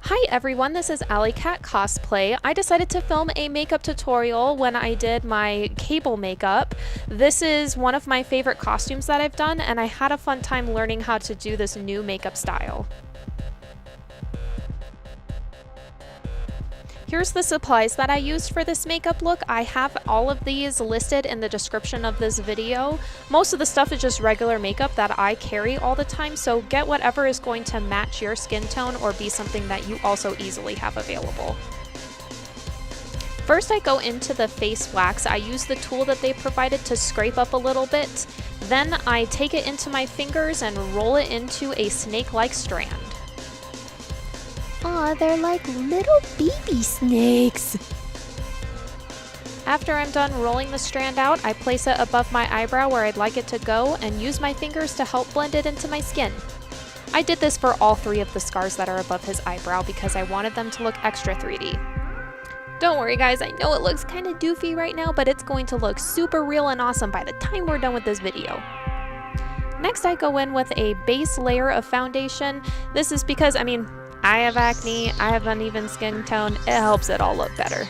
Hi everyone, this is AlyCat Cosplay. I decided to film a makeup tutorial when I did my cable makeup. This is one of my favorite costumes that I've done, and I had a fun time learning how to do this new makeup style. Here's the supplies that I used for this makeup look. I have all of these listed in the description of this video. Most of the stuff is just regular makeup that I carry all the time, so get whatever is going to match your skin tone or be something that you also easily have available. First, I go into the face wax. I use the tool that they provided to scrape up a little bit. Then I take it into my fingers and roll it into a snake-like strand. Aw, they're like little baby snakes. After I'm done rolling the strand out, I place it above my eyebrow where I'd like it to go and use my fingers to help blend it into my skin. I did this for all three of the scars that are above his eyebrow because I wanted them to look extra 3D. Don't worry guys, I know it looks kind of doofy right now, but it's going to look super real and awesome by the time we're done with this video. Next, I go in with a base layer of foundation. This is because, I have acne, I have uneven skin tone, it helps it all look better.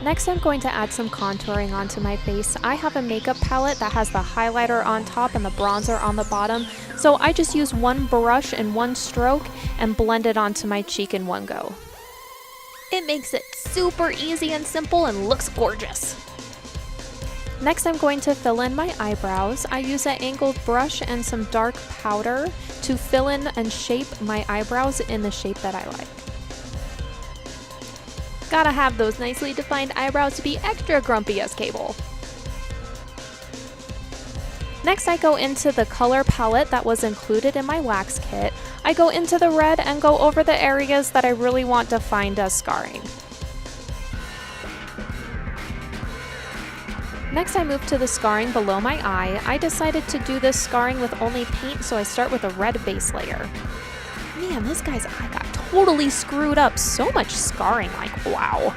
Next, I'm going to add some contouring onto my face. I have a makeup palette that has the highlighter on top and the bronzer on the bottom, so I just use one brush and one stroke and blend it onto my cheek in one go. It makes it super easy and simple and looks gorgeous. Next, I'm going to fill in my eyebrows. I use an angled brush and some dark powder to fill in and shape my eyebrows in the shape that I like. Gotta have those nicely defined eyebrows to be extra grumpy as Cable. Next, I go into the color palette that was included in my wax kit. I go into the red and go over the areas that I really want defined as scarring. Next, I move to the scarring below my eye. I decided to do this scarring with only paint, so I start with a red base layer. Man, this guy's eye got totally screwed up. So much scarring, like wow.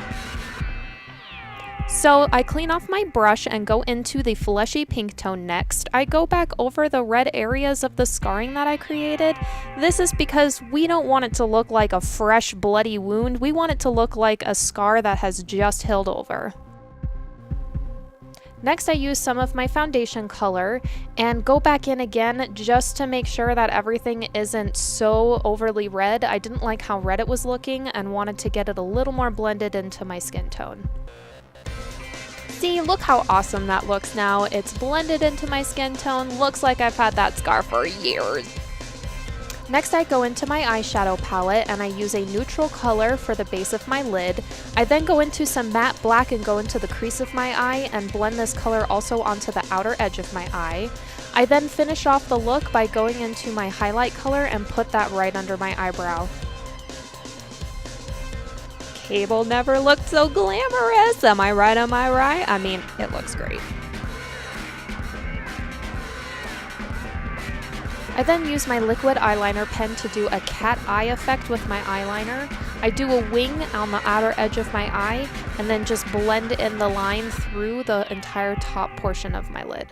So I clean off my brush and go into the fleshy pink tone next. I go back over the red areas of the scarring that I created. This is because we don't want it to look like a fresh bloody wound. We want it to look like a scar that has just healed over. Next, I use some of my foundation color and go back in again just to make sure that everything isn't so overly red. I didn't like how red it was looking and wanted to get it a little more blended into my skin tone. See, look how awesome that looks now. It's blended into my skin tone. Looks like I've had that scar for years. Next, I go into my eyeshadow palette and I use a neutral color for the base of my lid. I then go into some matte black and go into the crease of my eye and blend this color also onto the outer edge of my eye. I then finish off the look by going into my highlight color and put that right under my eyebrow. Cable never looked so glamorous, am I right, am I right? It looks great. I then use my liquid eyeliner pen to do a cat eye effect with my eyeliner. I do a wing on the outer edge of my eye and then just blend in the line through the entire top portion of my lid.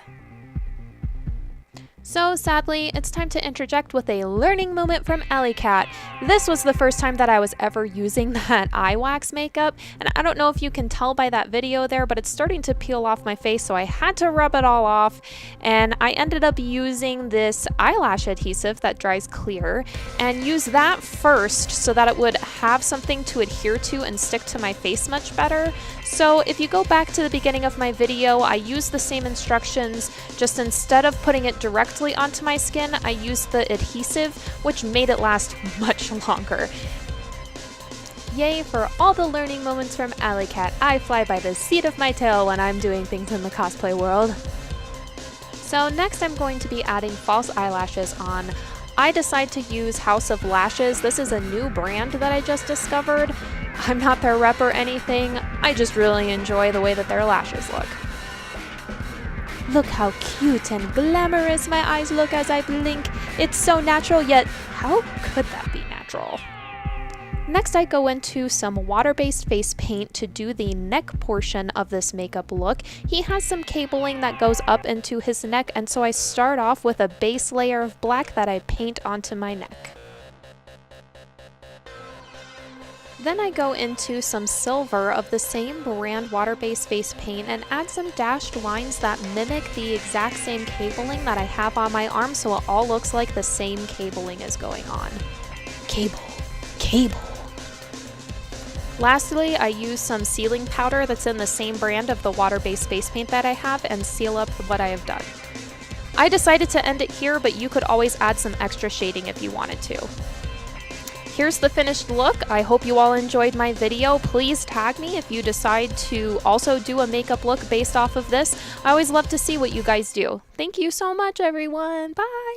So sadly, it's time to interject with a learning moment from AlyCat. This was the first time that I was ever using that eye wax makeup, and I don't know if you can tell by that video there, but it's starting to peel off my face, so I had to rub it all off, and I ended up using this eyelash adhesive that dries clear, and use that first so that it would have something to adhere to and stick to my face much better. So if you go back to the beginning of my video, I used the same instructions, just instead of putting it directly onto my skin, I used the adhesive, which made it last much longer. Yay for all the learning moments from AlyCat. I fly by the seat of my tail when I'm doing things in the cosplay world. So next I'm going to be adding false eyelashes on. I decide to use House of Lashes. This is a new brand that I just discovered. I'm not their rep or anything, I just really enjoy the way that their lashes look. Look how cute and glamorous my eyes look as I blink. It's so natural, yet how could that be natural? Next, I go into some water-based face paint to do the neck portion of this makeup look. He has some cabling that goes up into his neck, and so I start off with a base layer of black that I paint onto my neck. Then I go into some silver of the same brand water-based face paint and add some dashed lines that mimic the exact same cabling that I have on my arm, so it all looks like the same cabling is going on. Cable. Lastly, I use some sealing powder that's in the same brand of the water-based face paint that I have and seal up what I have done. I decided to end it here, but you could always add some extra shading if you wanted to. Here's the finished look. I hope you all enjoyed my video. Please tag me if you decide to also do a makeup look based off of this. I always love to see what you guys do. Thank you so much, everyone. Bye!